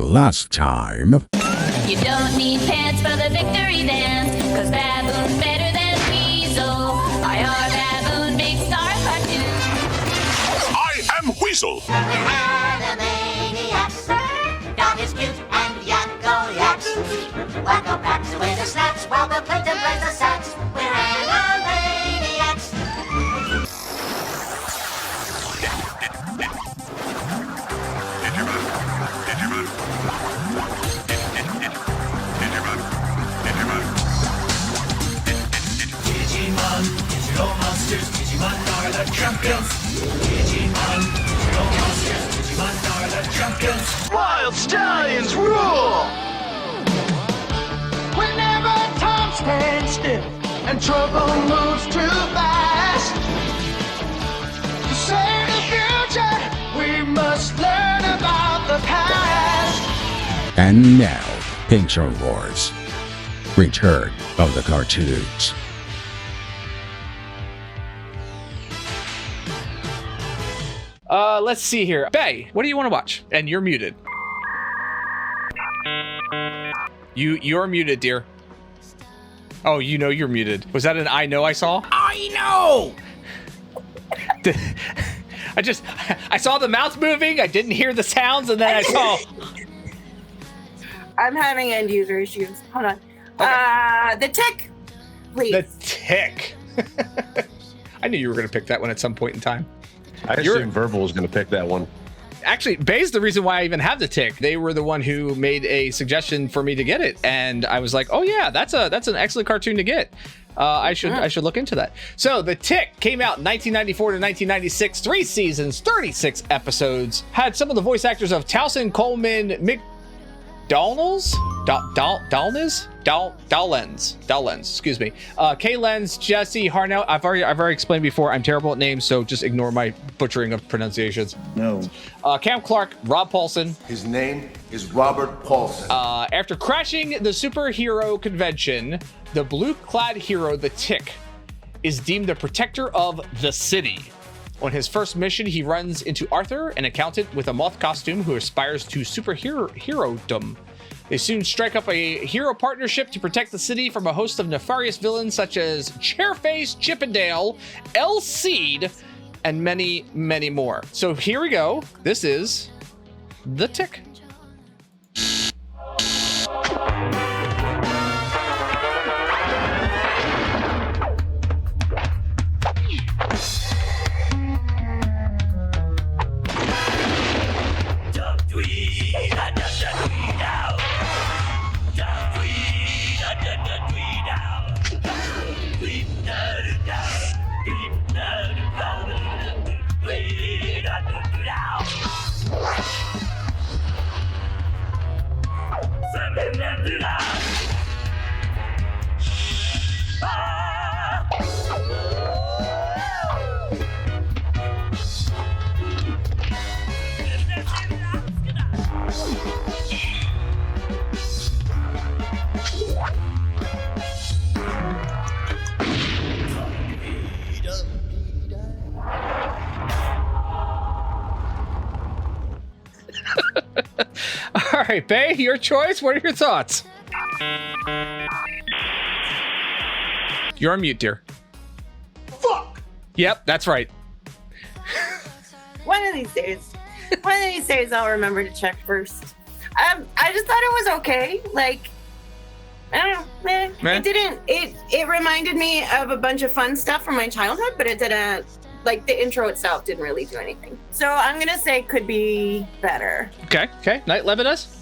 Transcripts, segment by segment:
Last time. You don't need pants for the victory dance, cause Baboon's better than Weasel. I.R. Baboon, big star cartoon. I am Weasel. Animaniacs. Dog is cute and Yakko yaks. Wacko packs away the snacks while the Plankton plays the sax. We're Animaniacs. Digimon, digital monsters, Digimon are the champions. Digimon, digital monsters, Digimon are the champions. Wild stallions rule! Whenever time stands still and trouble moves too fast, to save the future, we must learn about the past. And now, Picture Wars. Return of the Cartoons. Let's see here. Bae, what do you want to watch? And you're muted. You're muted, dear. Oh, you know you're muted. Was that an I know I saw? I know! I saw the mouth moving, I didn't hear the sounds, and then I saw... I'm having end user issues. Hold on. Okay. The tick, please. The tick. I knew you were going to pick that one at some point in time. I assume Verbal was going to pick that one. Actually, Bae's the reason why I even have the tick. They were the one who made a suggestion for me to get it, and I was like, "Oh yeah, that's an excellent cartoon to get. I should look into that." So the Tick came out in 1994 to 1996, 3 seasons, 36 episodes. Had some of the voice actors of Towson Coleman, McDonald's, Dallens, excuse me. Kay Lenz, Jesse Harnell. I've already explained before. I'm terrible at names, so just ignore my butchering of pronunciations. No. Cam Clark, Rob Paulson. His name is Robert Paulson. After crashing the superhero convention, the blue-clad hero, the Tick, is deemed the protector of the city. On his first mission, he runs into Arthur, an accountant with a moth costume who aspires to superhero-dom. They soon strike up a hero partnership to protect the city from a host of nefarious villains such as Chairface, Chippendale, El Cid, and many, many more. So here we go. This is The Tick. All right, Bae, your choice. What are your thoughts? You're on mute, dear. Fuck! Yep, that's right. One of these days I'll remember to check first. I just thought it was okay. Like, I don't know, Man. It reminded me of a bunch of fun stuff from my childhood, but it didn't, like, the intro itself didn't really do anything. So I'm gonna say could be better. Okay. Night Lebuhdez?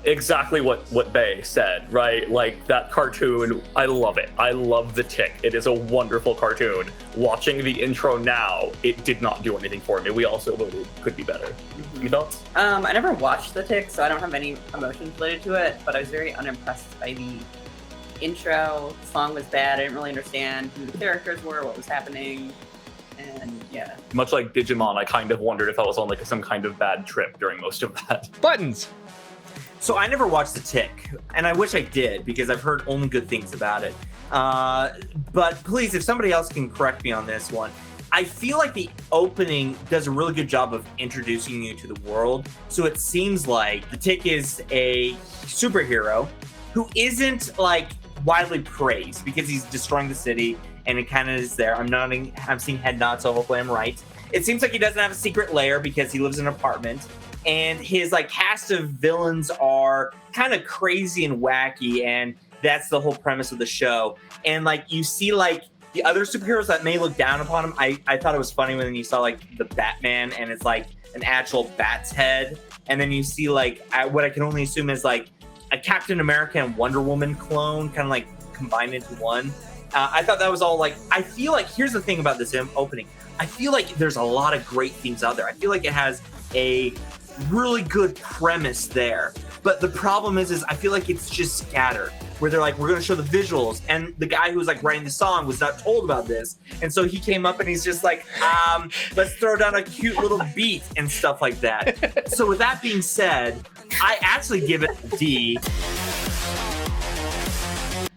Exactly what Bae said, right? Like, that cartoon, I love it. I love The Tick. It is a wonderful cartoon. Watching the intro now, it did not do anything for me. We also voted could be better. You thoughts? I never watched The Tick, so I don't have any emotions related to it, but I was very unimpressed by the intro. The song was bad. I didn't really understand who the characters were, what was happening, and yeah. Much like Digimon, I kind of wondered if I was on like some kind of bad trip during most of that. Buttons. So I never watched The Tick, and I wish I did because I've heard only good things about it. But please, if somebody else can correct me on this one, I feel like the opening does a really good job of introducing you to the world. So it seems like the Tick is a superhero who isn't like widely praised because he's destroying the city and it kind of is there. I'm seeing head nods, so hopefully I'm right. It seems like he doesn't have a secret lair because he lives in an apartment. And his like cast of villains are kind of crazy and wacky, and that's the whole premise of the show. And like you see like the other superheroes that may look down upon him. I thought it was funny when you saw like the Batman and it's like an actual bat's head, and then you see like what I can only assume is like a Captain America and Wonder Woman clone, kind of like combined into one. I thought that was all like, I feel like, here's the thing about this opening. I feel like there's a lot of great things out there. I feel like it has a really good premise there. But the problem is I feel like it's just scattered, where they're like, we're going to show the visuals. And the guy who was like writing the song was not told about this. And so he came up and he's just like, let's throw down a cute little beat and stuff like that. So with that being said, I actually give it a D.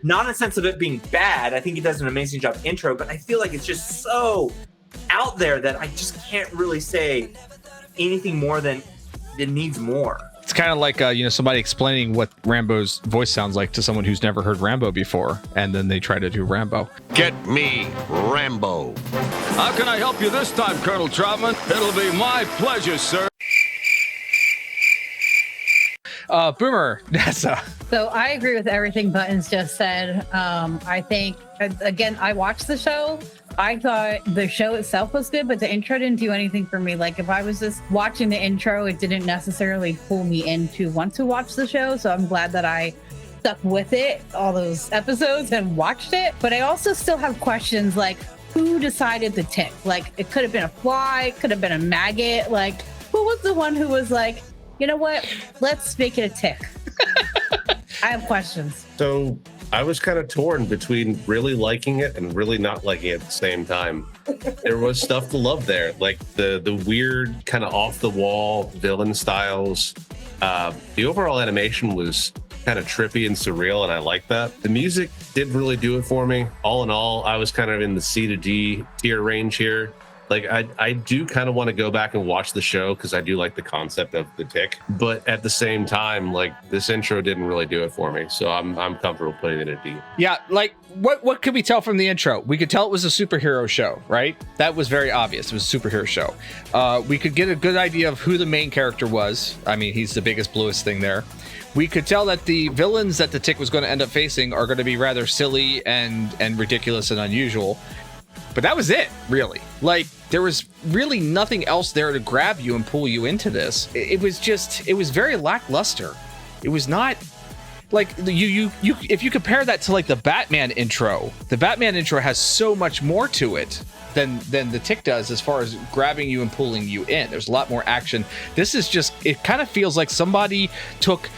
Not in the sense of it being bad. I think it does an amazing job intro, but I feel like it's just so out there that I just can't really say anything more than it needs more. It's kind of like somebody explaining what Rambo's voice sounds like to someone who's never heard Rambo before, and then they try to do Rambo. Get me Rambo. How can I help you this time, Colonel Troutman? It'll be my pleasure, sir. Boomer, Nessa. So I agree with everything Buttons just said. I think, again, I watched the show. I thought the show itself was good, but the intro didn't do anything for me. Like if I was just watching the intro, it didn't necessarily pull me in to want to watch the show. So I'm glad that I stuck with it, all those episodes, and watched it. But I also still have questions like, who decided the Tick? Like it could have been a fly, could have been a maggot. Like who was the one who was like, you know what? Let's make it a Tick. I have questions. So I was kind of torn between really liking it and really not liking it at the same time. There was stuff to love there, like the weird kind of off the wall villain styles. The overall animation was kind of trippy and surreal, and I like that. The music did really do it for me. All in all, I was kind of in the C to D tier range here. Like I do kind of want to go back and watch the show because I do like the concept of the Tick, but at the same time, like this intro didn't really do it for me, so I'm comfortable putting it at D. Yeah, like what could we tell from the intro? We could tell it was a superhero show, right? That was very obvious. It was a superhero show. We could get a good idea of who the main character was. I mean, he's the biggest, bluest thing there. We could tell that the villains that the Tick was going to end up facing are going to be rather silly and ridiculous and unusual. But that was it, really. Like, there was really nothing else there to grab you and pull you into this. It was very lackluster. It was not like you if you compare that to like the Batman intro has so much more to it than the Tick does as far as grabbing you and pulling you in. There's a lot more action. This is just, it kind of feels like somebody took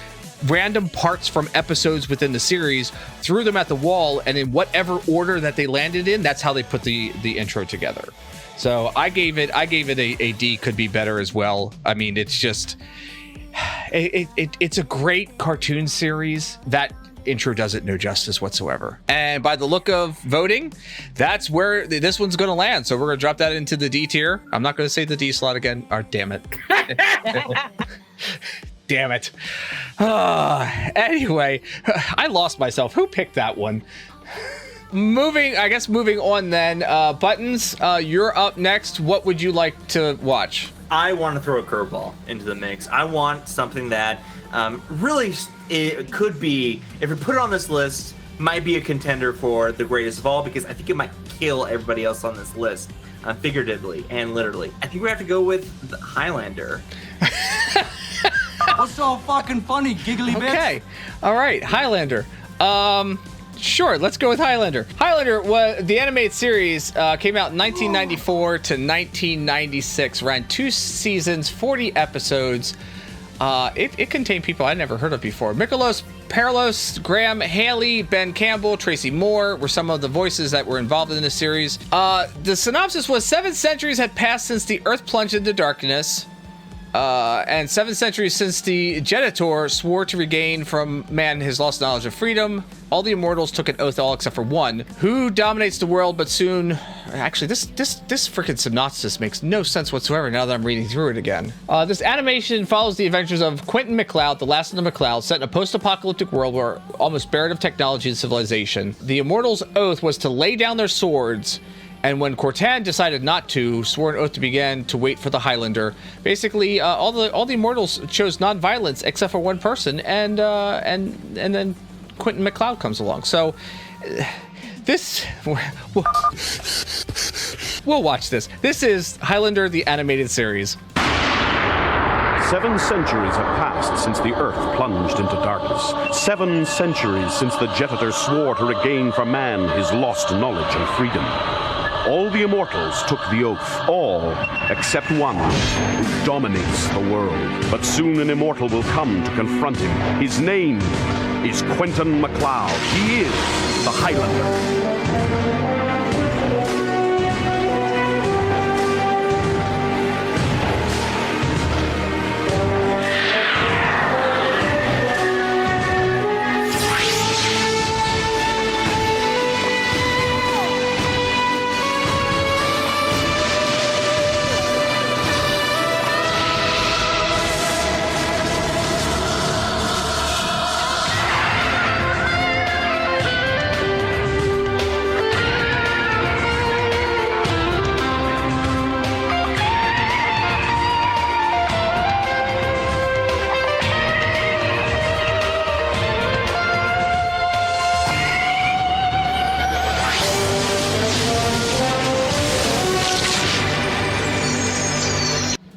random parts from episodes within the series, threw them at the wall, and in whatever order that they landed in, that's how they put the intro together. So I gave it a D. Could be better as well. I mean, it's just it's a great cartoon series. That intro does it no justice whatsoever. And by the look of voting, that's where this one's going to land. So we're going to drop that into the D tier. I'm not going to say the D slot again. Oh, damn it. Damn it. Anyway, I lost myself. Who picked that one? Moving on then. Buttons, you're up next. What would you like to watch? I want to throw a curveball into the mix. I want something that really it could be, if you put it on this list, might be a contender for the greatest of all, because I think it might kill everybody else on this list, figuratively and literally. I think we have to go with the Highlander. What's so fucking funny, giggly bitch? Okay, all right, Highlander. Sure, let's go with Highlander. Highlander, the animated series, came out in 1994 to 1996, ran 2 seasons, 40 episodes. It contained people I'd never heard of before. Mikolos Perlos, Graham Haley, Ben Campbell, Tracy Moore were some of the voices that were involved in the series. The synopsis was 7 centuries had passed since the Earth plunged into darkness. And 7 centuries since the Genitor swore to regain from man his lost knowledge of freedom, all the immortals took an oath, all except for one, who dominates the world, but soon... Actually, this freaking synopsis makes no sense whatsoever now that I'm reading through it again. This animation follows the adventures of Quentin MacLeod, the last of the MacLeods, set in a post-apocalyptic world where almost barren of technology and civilization. The immortals' oath was to lay down their swords, and when Cortan decided not to, swore an oath to begin to wait for the Highlander. Basically, all the immortals chose non-violence except for one person, and then Quentin MacLeod comes along. So this we'll watch this. This is Highlander the Animated Series. 7 centuries have passed since the Earth plunged into darkness. 7 centuries since the Genitor swore to regain from man his lost knowledge and freedom. All the immortals took the oath, all except one, who dominates the world. But soon an immortal will come to confront him. His name is Quentin MacLeod. He is the Highlander.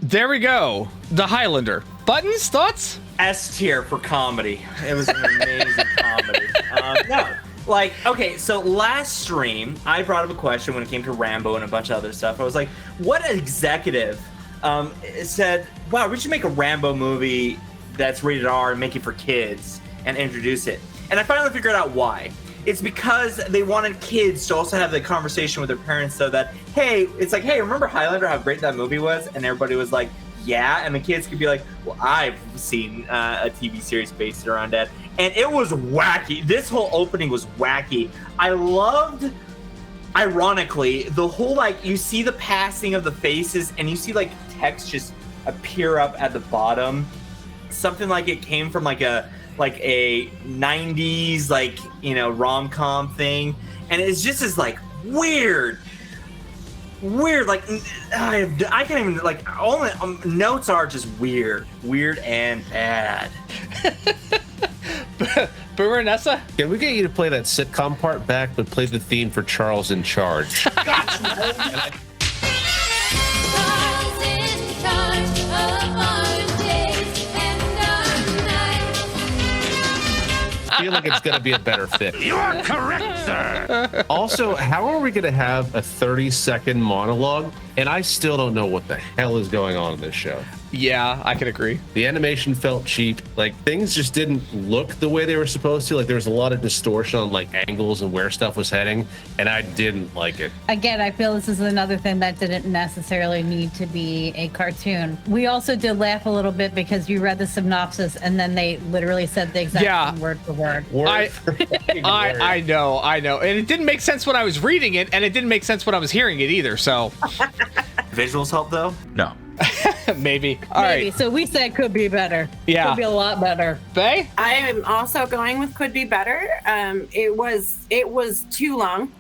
There we go. The Highlander. Buttons? Thoughts? S tier for comedy. It was an amazing comedy. Okay, so last stream, I brought up a question when it came to Rambo and a bunch of other stuff. I was like, what executive said, wow, we should make a Rambo movie that's rated R and make it for kids and introduce it? And I finally figured out why. It's because they wanted kids to also have the conversation with their parents so that, hey, it's like, hey, remember Highlander, how great that movie was? And everybody was like, yeah. And the kids could be like, well, I've seen a TV series based around that. And it was wacky. This whole opening was wacky. I loved, ironically, the whole, like, you see the passing of the faces and you see, like, text just appear up at the bottom. Something like it came from, like a 90's, like, you know, rom-com thing. And it's just as, like, weird, like, I can't even, like, all the notes are just weird and bad. Boomer and Nessa? Can we get you to play that sitcom part back, but play the theme for Charles in Charge? I feel like it's going to be a better fit. You are correct, sir. Also, how are we going to have a 30-second monologue? And I still don't know what the hell is going on in this show. Yeah, I can agree. The animation felt cheap. Like, things just didn't look the way they were supposed to. Like, there was a lot of distortion on, like, angles and where stuff was heading, and I didn't like it. Again, I feel this is another thing that didn't necessarily need to be a cartoon. We also did laugh a little bit because you read the synopsis and then they literally said the exact same word for word. I know. And it didn't make sense when I was reading it, and it didn't make sense when I was hearing it either, so. Visuals help, though? No. Maybe. All right. So we said could be better. Yeah. Could be a lot better. Bae? I am also going with could be better. It was too long.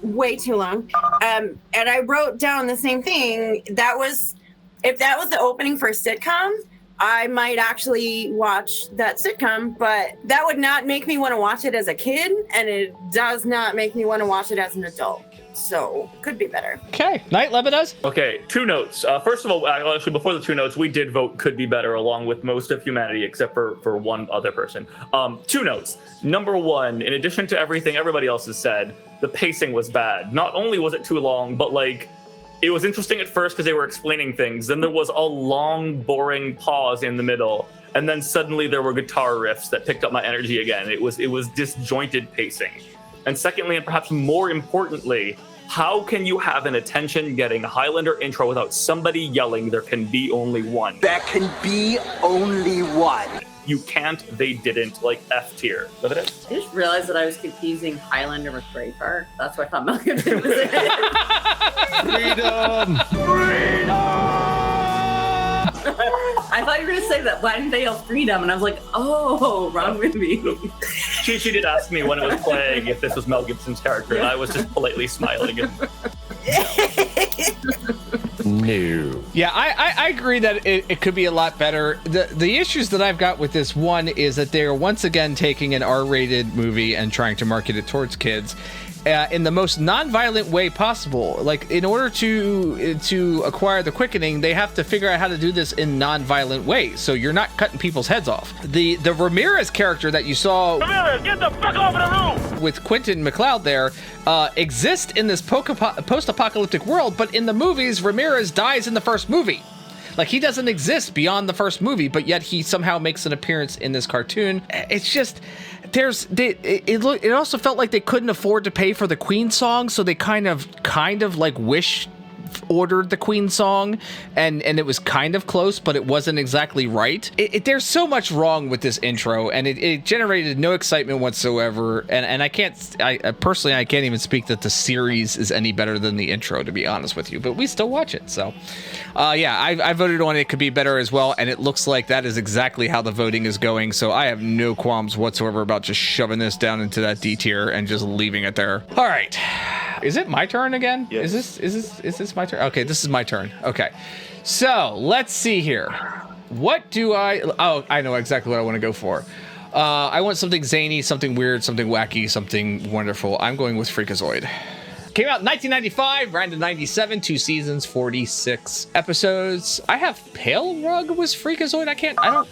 Way too long. And I wrote down the same thing. If that was the opening for a sitcom, I might actually watch that sitcom, but that would not make me want to watch it as a kid, and it does not make me want to watch it as an adult. So, could be better. Okay. Night, Lebuhdez? Okay, 2 notes. First of all, actually, before the 2 notes, we did vote could be better along with most of humanity, except for one other person. 2 notes. Number 1, in addition to everything everybody else has said, the pacing was bad. Not only was it too long, but, like, it was interesting at first because they were explaining things. Then there was a long, boring pause in the middle. And then suddenly there were guitar riffs that picked up my energy again. It was disjointed pacing. And secondly, and perhaps more importantly, How can you have an attention-getting Highlander intro without somebody yelling, "There can be only one"? There can be only one. You can't, they didn't, like F tier. Lebuhdez? I just realized that I was confusing Highlander with Braveheart. That's what I thought Mel Gibson was in. Freedom! I thought you were going to say that. Why didn't they yell freedom? And I was like, oh, wrong movie. She did ask me when it was playing if this was Mel Gibson's character, and I was just politely smiling. No. Yeah, I agree that it could be a lot better. The issues that I've got with this one is that they are once again taking an R-rated movie and trying to market it towards kids in the most non-violent way possible. Like, in order to acquire the quickening, they have to figure out how to do this in non-violent ways, so you're not cutting people's heads off. The Ramirez character that you saw, Ramirez, get the fuck off of the room! with Quentin MacLeod there, exist in this post-apocalyptic world, but in the movies, Ramirez dies in the first movie. Like, he doesn't exist beyond the first movie, but yet he somehow makes an appearance in this cartoon. It's just, it also felt like they couldn't afford to pay for the Queen song, so they kind of like wish ordered the Queen song, and it was kind of close, but it wasn't exactly right. There's so much wrong with this intro, and it generated no excitement whatsoever. And I personally can't even speak that the series is any better than the intro, to be honest with you. But we still watch it, so yeah, I voted on it could be better as well, and it looks like that is exactly how the voting is going. So I have no qualms whatsoever about just shoving this down into that D tier and just leaving it there. All right. Is it my turn again? Yes. Is this my turn? Okay, this is my turn. Okay. So, let's see here. What do I know exactly what I want to go for. I want something zany, something weird, something wacky, something wonderful. I'm going with Freakazoid. Came out in 1995, ran to 97, 2 seasons, 46 episodes. I have Pale Rug was Freakazoid.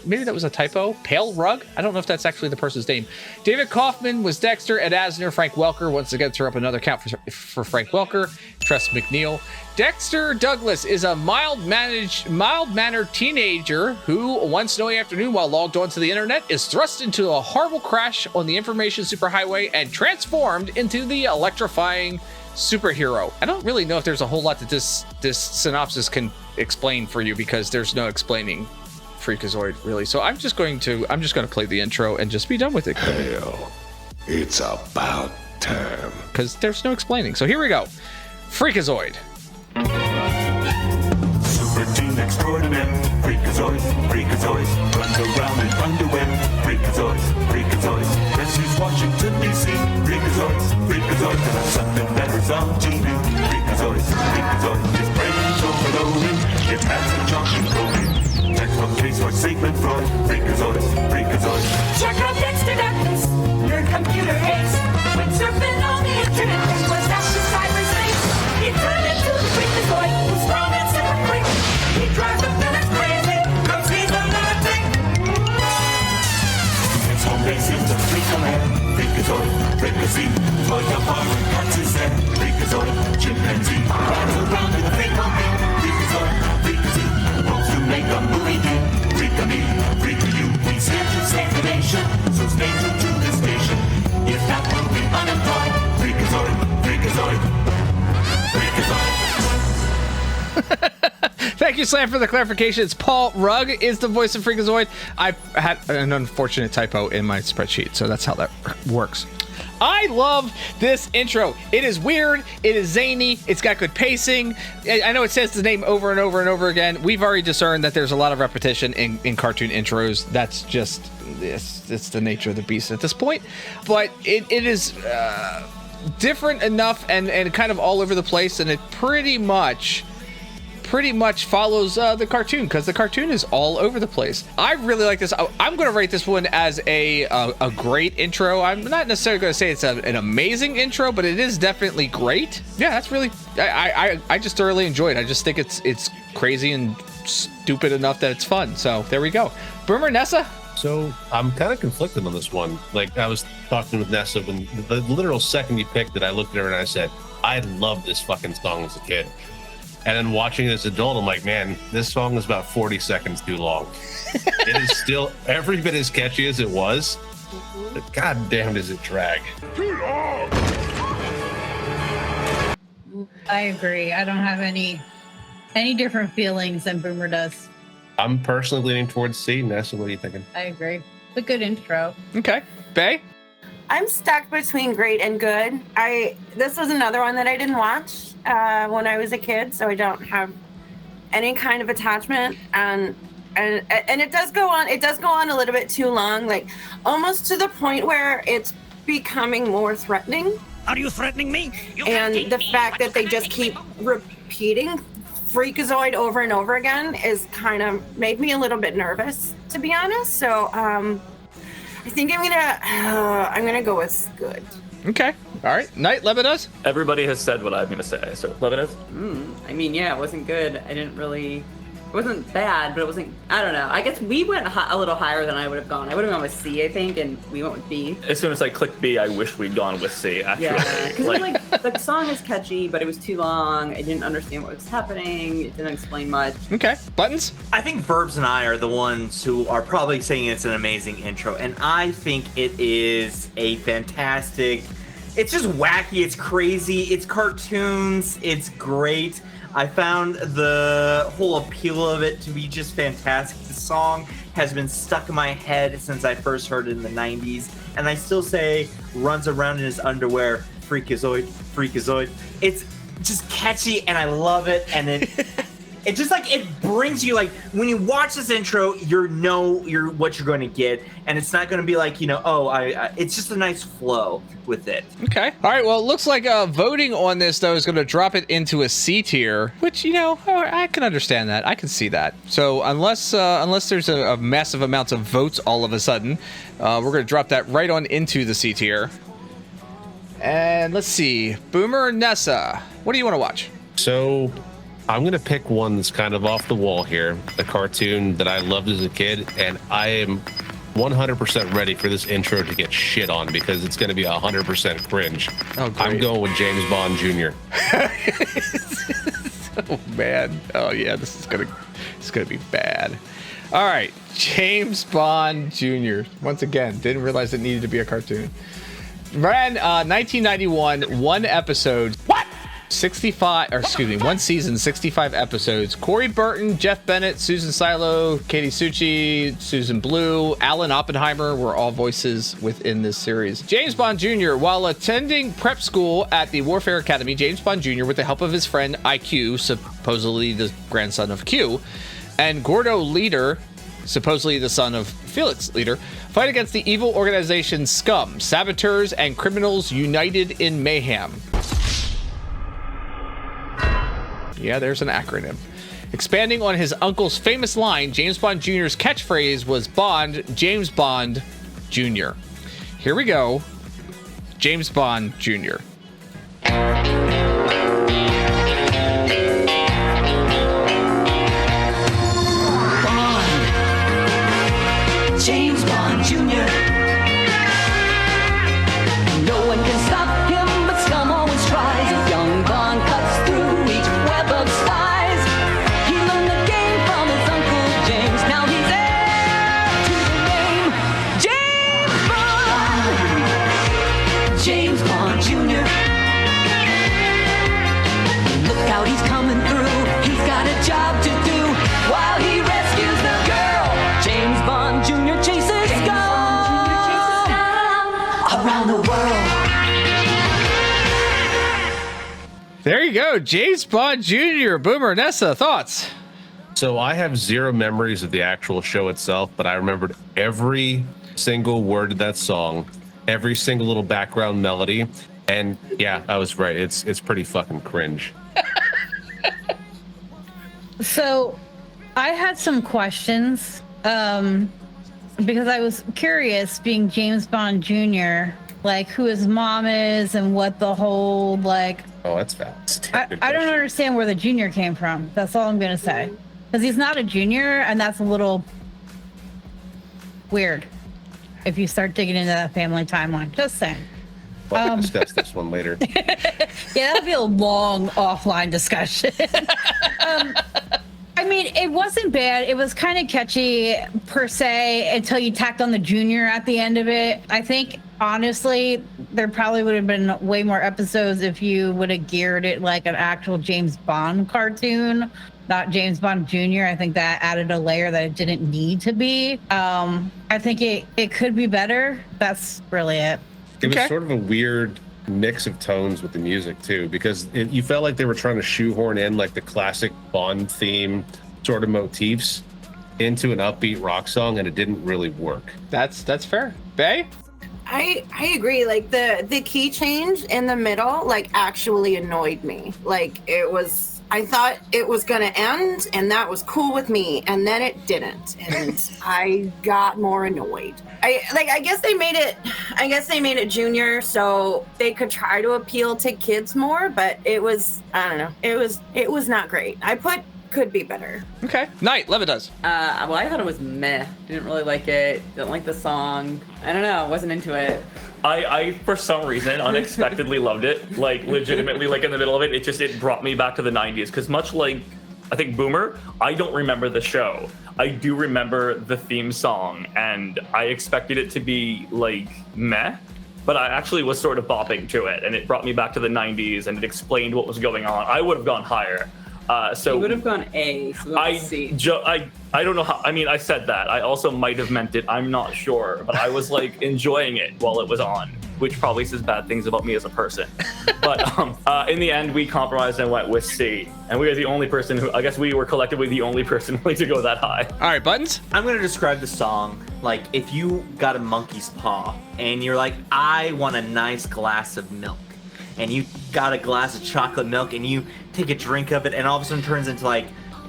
Maybe that was a typo. Pale Rug? I don't know if that's actually the person's name. David Kaufman was Dexter. Ed Asner, Frank Welker. Once again, throw up another count for Frank Welker. Tress McNeil. Dexter Douglas is a mild-mannered teenager who, one snowy afternoon while logged onto the internet, is thrust into a horrible crash on the information superhighway and transformed into the electrifying superhero. I don't really know if there's a whole lot that this synopsis can explain for you, because there's no explaining Freakazoid really. So I'm just going to play the intro and just be done with it. Hell, it's about time. Because there's no explaining. So here we go. Freakazoid. Super team extraordinaire, Freakazoid, Freakazoid, runs around in underwear, Freakazoid, Freakazoid, rescues Washington DC, Freakazoid, Freakazoid, and something better's on TV, Freakazoid, Freakazoid, his brain's overloading, it has a junction coding, textbook case for Sigmund Freud, Freakazoid, Freakazoid. Check out Dexter Douglas, your computer hates. When surfing on the internet, he was dashed to cyberspace. He turned into the Freakazoid, who's strong and super quick. He drives the villains crazy, cause he's a lunatic. His home base is the Freakaland, Freakazoid, Freakazoid, toy apart and cuts his head, Freakazoid, chimpanzee, rides around in a Freakoman, Freakazoid, Freakazoid, hopes to make a movie hit, Freaka me, Freaka you, he's here to save the nation, so stay tuned to the station. If that will be unemployed, Freakazoid, Freakazoid, Freakazoid. Thank you, Slam, for the clarification. It's Paul Rugg is the voice of Freakazoid. I had an unfortunate typo in my spreadsheet, so that's how that works. I love this intro. It is weird. It is zany. It's got good pacing. I know it says the name over and over and over again. We've already discerned that there's a lot of repetition in cartoon intros. That's just, it's the nature of the beast at this point. But it is different enough and kind of all over the place, and it pretty much follows the cartoon, because the cartoon is all over the place. I really like this. I'm going to rate this one as a great intro. I'm not necessarily going to say it's an amazing intro, but it is definitely great. Yeah, that's really, I just thoroughly enjoyed it. I just think it's crazy and stupid enough that it's fun. So there we go. Boomer, Nessa? So I'm kind of conflicted on this one. Like, I was talking with Nessa when the literal second you picked it, I looked at her and I said, I loved this fucking song as a kid. And then watching it as an adult, I'm like, man, this song is about 40 seconds too long. It is still every bit as catchy as it was, but god damn does it drag. Too long. I agree. I don't have any different feelings than Boomer does. I'm personally leaning towards C. Nessa, what are you thinking? I agree. It's a good intro. Okay. Bae? I'm stuck between great and good. This was another one that I didn't watch when I was a kid, so I don't have any kind of attachment. And it does go on. It does go on a little bit too long, like almost to the point where it's becoming more threatening. Are you threatening me? And the fact that they just keep repeating Freakazoid over and over again is kind of made me a little bit nervous, to be honest. So I think I'm gonna go with good. Okay. All right. Night, Lebuhdez? Everybody has said what I'm gonna say. So Lebuhdez? I mean, yeah, it wasn't good. It wasn't bad, but it wasn't, I don't know. I guess we went a little higher than I would have gone. I would have gone with C, I think, and we went with B. As soon as I clicked B, I wish we'd gone with C, actually. Yeah, because the song is catchy, but it was too long. I didn't understand what was happening. It didn't explain much. Okay. Buttons? I think Burbs and I are the ones who are probably saying it's an amazing intro, and I think it is a fantastic. It's just wacky. It's crazy. It's cartoons. It's great. I found the whole appeal of it to be just fantastic. The song has been stuck in my head since I first heard it in the 90s, and I still say runs around in his underwear, Freakazoid, Freakazoid. It's just catchy, and I love it, and it just like, it brings you, like, when you watch this intro, you're what you're going to get, and it's not going to be like, it's just a nice flow with it. Okay. All right. Well, it looks like voting on this, though, is going to drop it into a C tier, which, I can understand that. I can see that. So unless there's a massive amount of votes all of a sudden, we're going to drop that right on into the C tier. And let's see. Boomer and Nessa, what do you want to watch? So I'm going to pick one that's kind of off the wall here, a cartoon that I loved as a kid, and I am 100% ready for this intro to get shit on because it's going to be 100% cringe. Oh, great. I'm going with James Bond Jr. Oh, man. Oh, yeah, this is going to be bad. All right, James Bond Jr. Once again, didn't realize it needed to be a cartoon. Ran 1991, one episode. What? 1 season, 65 episodes. Corey Burton, Jeff Bennett, Susan Silo, Katie Suchi, Susan Blue, Alan Oppenheimer were all voices within this series. James Bond Jr., while attending prep school at the Warfare Academy, James Bond Jr., with the help of his friend IQ, supposedly the grandson of Q, and Gordo Leader, supposedly the son of Felix Leader, fight against the evil organization Scum, saboteurs and criminals united in mayhem. Yeah, there's an acronym. Expanding on his uncle's famous line, James Bond Jr.'s catchphrase was Bond, James Bond Jr. Here we go. James Bond Jr. Bond. James Bond Jr. No one can stop him, but Scum always tries. Young Bond cuts through each web of spies. He learned the game from his uncle James. Now he's heir to the name. James Bond. James Bond Jr. Look out, he's coming through. He's got a job to do while he rescues the girl. James Bond Jr. chases Scum around the world. There you go, James Bond Jr. Boomer, Nessa, thoughts? So I have zero memories of the actual show itself, but I remembered every single word of that song, every single little background melody, and yeah, I was right. It's pretty fucking cringe. So I had some questions because I was curious, being James Bond Jr., like who his mom is and what the whole like. Oh, that's fast. I don't understand where the junior came from. That's all I'm gonna say, because he's not a junior, and that's a little weird if you start digging into that family timeline. Just saying. We'll discuss this one later. Yeah, that'll be a long offline discussion. I mean, it wasn't bad. It was kind of catchy per se until you tacked on the junior at the end of it. I think, honestly, there probably would have been way more episodes if you would have geared it like an actual James Bond cartoon, not James Bond Jr. I think that added a layer that it didn't need to be. I think it could be better. That's really it. It was sort of a weird mix of tones with the music too, because you felt like they were trying to shoehorn in like the classic Bond theme sort of motifs into an upbeat rock song, and it didn't really work. That's fair. Bae? I agree. Like the key change in the middle, like actually annoyed me. Like I thought it was gonna end, and that was cool with me, and then it didn't, and I got more annoyed. I guess they made it junior so they could try to appeal to kids more, but it was, I don't know, it was not great. Could be better. Okay. Night, Lebuhdez. Well, I thought it was meh. Didn't really like it. Didn't like the song. I don't know. Wasn't into it. I for some reason unexpectedly loved it. Like legitimately, like in the middle of it, it brought me back to the 90s. Because much like I think Boomer, I don't remember the show. I do remember the theme song, and I expected it to be like meh. But I actually was sort of bopping to it, and it brought me back to the 90s, and it explained what was going on. I would have gone higher. So you would have gone A. So I don't know how. I mean, I said that. I also might have meant it. I'm not sure, but I was like enjoying it while it was on, which probably says bad things about me as a person. But in the end, we compromised and went with C, and we were the only person who. I guess we were collectively the only person willing to go that high. All right, Buttons. I'm gonna describe the song like if you got a monkey's paw and you're like, I want a nice glass of milk. And you got a glass of chocolate milk and you take a drink of it and all of a sudden turns into like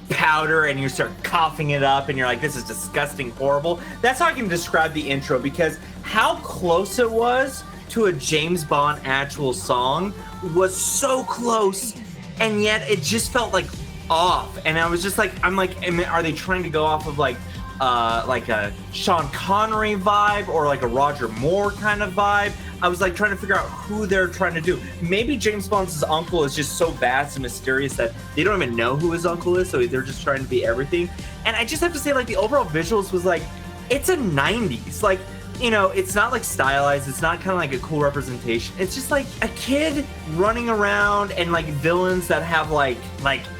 powder and you start coughing it up and you're like, this is disgusting, horrible. That's how I can describe the intro, because how close it was to a James Bond actual song was so close, and yet it just felt like off. And I was just like, are they trying to go off of like a Sean Connery vibe or like a Roger Moore kind of vibe? I was like trying to figure out who they're trying to do. Maybe James Bond's uncle is just so vast and mysterious that they don't even know who his uncle is, so they're just trying to be everything. And I just have to say, like, the overall visuals was like, it's a 90s. Like, you know, it's not like stylized. It's not kind of like a cool representation. It's just like a kid running around and like villains that have like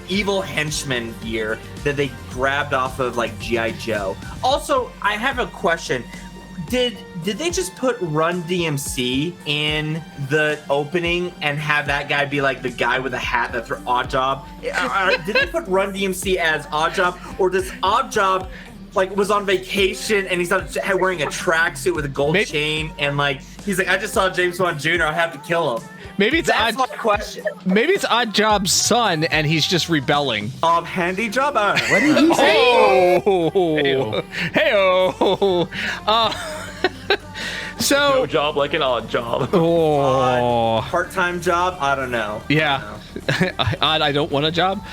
evil henchmen gear that they grabbed off of like G.I. Joe. Also, I have a question. Did they just put Run DMC in the opening and have that guy be like the guy with a hat that's Odd Job? Did they put Run DMC as Odd Job, or does Odd Job like was on vacation and he's wearing a tracksuit with a gold chain and like he's like, I just saw James Bond Jr. I have to kill him? Maybe it's That's my question. Maybe it's Odd Job's son and he's just rebelling. Handy Job. What did you say? Hey-o. So no job like an odd job. Oh, part-time job. I don't know. Yeah, I don't want a job.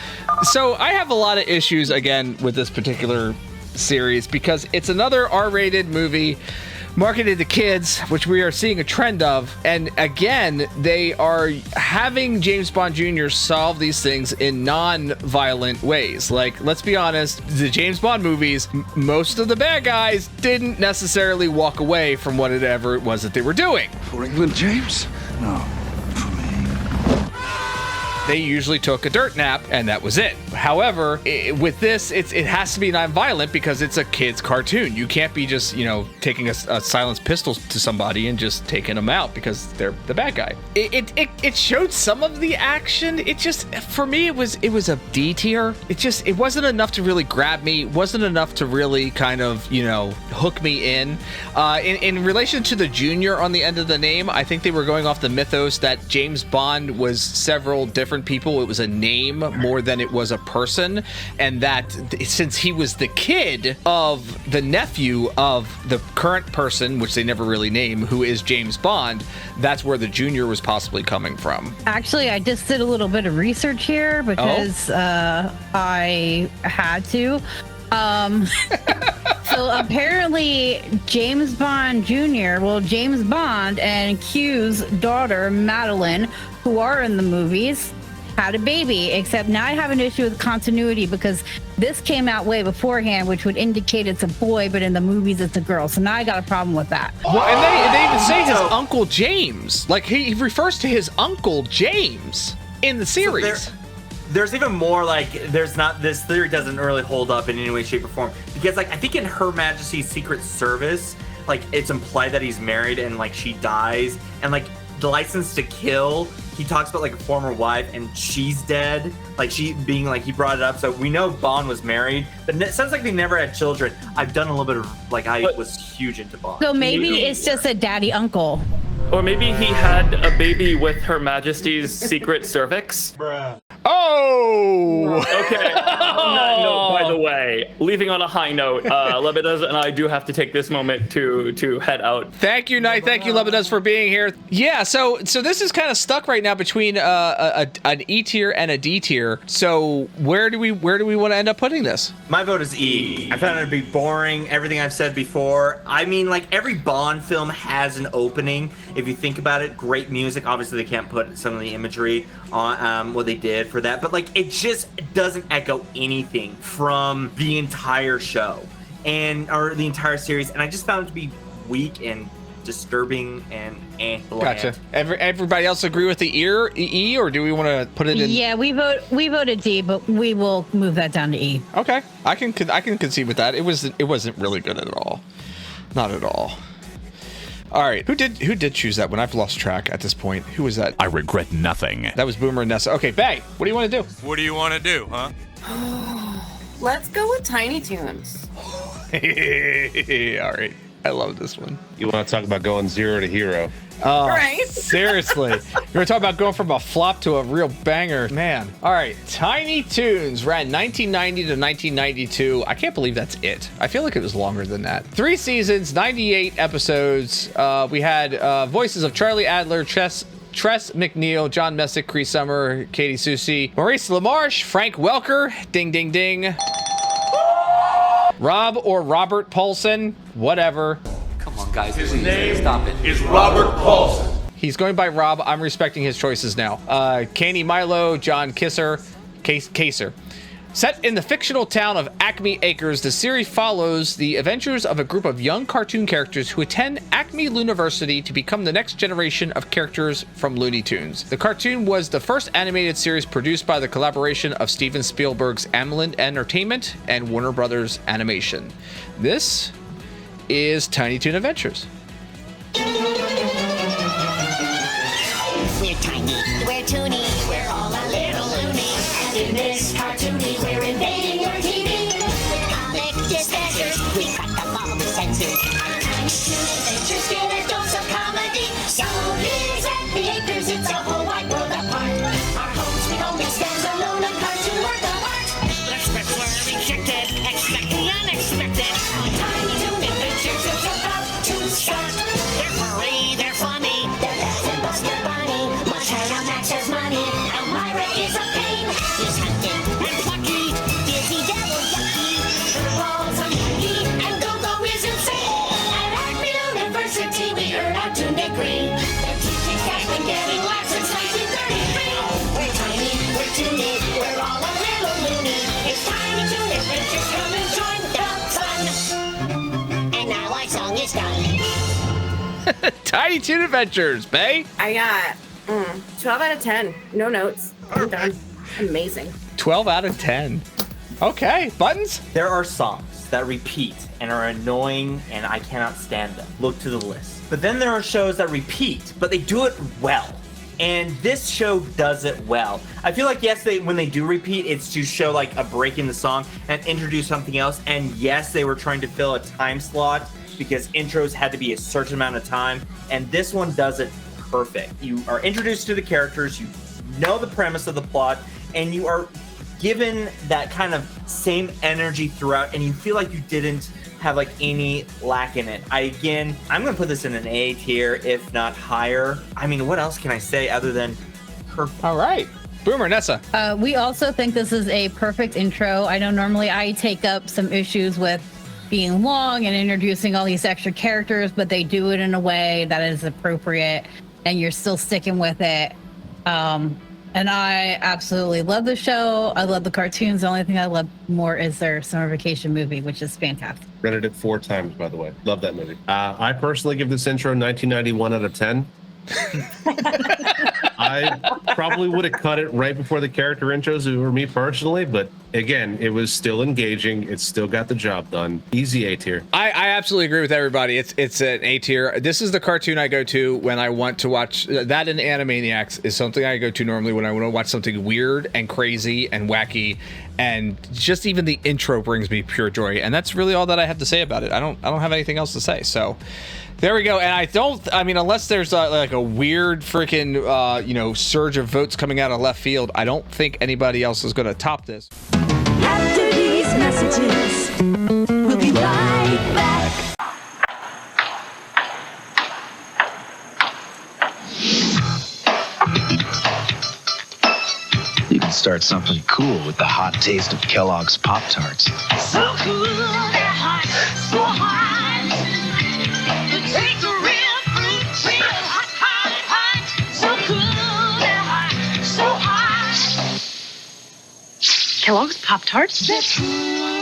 So I have a lot of issues again with this particular series because it's another R-rated movie marketed to kids, which we are seeing a trend of. And again, they are having James Bond Jr. solve these things in non-violent ways. Like, let's be honest, the James Bond movies, most of the bad guys didn't necessarily walk away from whatever it was that they were doing. For England, James? No. They usually took a dirt nap and that was it. However, with this, it has to be non-violent because it's a kid's cartoon. You can't be just, taking a silenced pistol to somebody and just taking them out because they're the bad guy. It showed some of the action. It just, for me, it was a D tier. It wasn't enough to really grab me. It wasn't enough to really kind of, hook me in. In relation to the Junior on the end of the name, I think they were going off the mythos that James Bond was several different people. It was a name more than it was a person, and that since he was the kid of the nephew of the current person, which they never really name, who is James Bond, that's where the Junior was possibly coming from. Actually, I just did a little bit of research here because I had to. So apparently James Bond Jr., James Bond and Q's daughter, Madeline, who are in the movies, had a baby, except now I have an issue with continuity because this came out way beforehand, which would indicate it's a boy, but in the movies it's a girl. So now I got a problem with that. Well, and they even say his Uncle James. Like, he refers to his Uncle James in the series. So there's even more, like, this theory doesn't really hold up in any way, shape, or form. Because, like, I think in Her Majesty's Secret Service, like, it's implied that he's married and, like, she dies. And, like, the License to Kill, he talks about, like, a former wife and she's dead. Like, she being, like, he brought it up. So we know Bond was married, but it sounds like they never had children. I've done a little bit of, like, I was huge into Bond. So maybe it's just a daddy uncle. Or maybe he had a baby with Her Majesty's secret cervix. Bruh. Oh! Okay. On that note, by the way, leaving on a high note, Lebuhdez and I do have to take this moment to head out. Thank you, Knight. Thank you, Lebuhdez, for being here. Yeah, so this is kind of stuck right now between an E tier and a D tier. So where do we want to end up putting this? My vote is E. I found it to be boring. Everything I've said before. I mean, like, every Bond film has an opening. If you think about it, great music. Obviously, they can't put some of the imagery on what they did for that, but, like, it just doesn't echo anything from the entire show or the entire series, and I just found it to be weak and disturbing and bland. Gotcha. Everybody else agree with the E, or do we want to put it in? Yeah, we voted D, but we will move that down to E. Okay, I can concede with that. It wasn't really good at all, not at all. All right, who did choose that one? I've lost track at this point. Who was that? I regret nothing. That was Boomer and Nessa. Okay, Bae, what do you want to do? What do you want to do, huh? Let's go with Tiny Toons. All right, I love this one. You want to talk about going 0 to hero? Oh, Right. Seriously. You want to talk about going from a flop to a real banger? Man. All right. Tiny Toons ran 1990 to 1992. I can't believe that's it. I feel like it was longer than that. 3 seasons, 98 episodes. We had voices of Charlie Adler, Tress McNeil, John Messick, Cree Summer, Katie Susie, Maurice LaMarche, Frank Welker, ding, ding, ding. Rob or Robert Paulson, whatever. Come on, guys. His please, name stop it. is Robert Paulson. He's going by Rob. I'm respecting his choices now. Candy Milo, John Kaser. Set in the fictional town of Acme Acres, the series follows the adventures of a group of young cartoon characters who attend Acme University to become the next generation of characters from Looney Tunes. The cartoon was the first animated series produced by the collaboration of Steven Spielberg's Amblin Entertainment and Warner Brothers Animation. This is Tiny Toon Adventures. We're tiny, we're toony, we're all a little loony. And in this cartoony, we're invading your TV. With comic dispensers, we cut them all the censors. Our Tiny Toon Adventures get a dose of comedy. So here's Acme Acres, it's a whole wide world apart. Our home sweet home stands alone, a cartoon work of art. Let's were rejected, expect the unexpected. On Tiny Toon Adventures, it's about to start. They're furry, they're funny, they're Beth and Buster Bunny. Montana Max has money, Elmira is a pain. He's hunting and plucky, Dizzy Devil yucky. Sherlock's a monkey, and Go-Go is insane. At Acme University, we earn our Toon degree. Their teaching staff's been getting laughs since 1933. We're tiny, we're toony, we're all a little loony. It's Tiny Toon Adventures, come and join the fun. And now our song is done. Tiny Toon Adventures, Bae. I got 12 out of 10. No notes. I'm done. Amazing. 12 out of 10. Okay, Buttons? There are songs that repeat and are annoying, and I cannot stand them. Look to the list. But then there are shows that repeat, but they do it well. And this show does it well. I feel like, yes, when they do repeat, it's to show like a break in the song and introduce something else. And yes, they were trying to fill a time slot because intros had to be a certain amount of time. And this one does it perfect. You are introduced to the characters, you know the premise of the plot, and you are given that kind of same energy throughout, and you feel like you didn't have like any lack in it. I'm gonna put this in an A tier, if not higher. I mean, what else can I say other than perfect? All right. Boomer, Nessa. We also think this is a perfect intro. I know normally I take up some issues with being long and introducing all these extra characters, but they do it in a way that is appropriate and you're still sticking with it. And And I absolutely love the show. I love the cartoons. The only thing I love more is their summer vacation movie, which is fantastic. Rented it 4 times, by the way. Love that movie. I personally give this intro 1991 out of 10. I probably would have cut it right before the character intros for me personally, but again, it was still engaging. It still got the job done. Easy A tier. I absolutely agree with everybody. It's an A tier. This is the cartoon I go to when I want to watch that, and Animaniacs is something I go to normally when I want to watch something weird and crazy and wacky, and just even the intro brings me pure joy. And that's really all that I have to say about it. I don't have anything else to say. So there we go. And I mean, unless there's like a weird freaking, surge of votes coming out of left field, I don't think anybody else is going to top this. After these messages, we'll be right back. You can start something cool with the hot taste of Kellogg's Pop-Tarts. So cool, they're hot, so hot. The taste of real fruit, real hot, hot, hot. So cool, they're hot, so hot. Kellogg's Pop-Tarts? They're cool.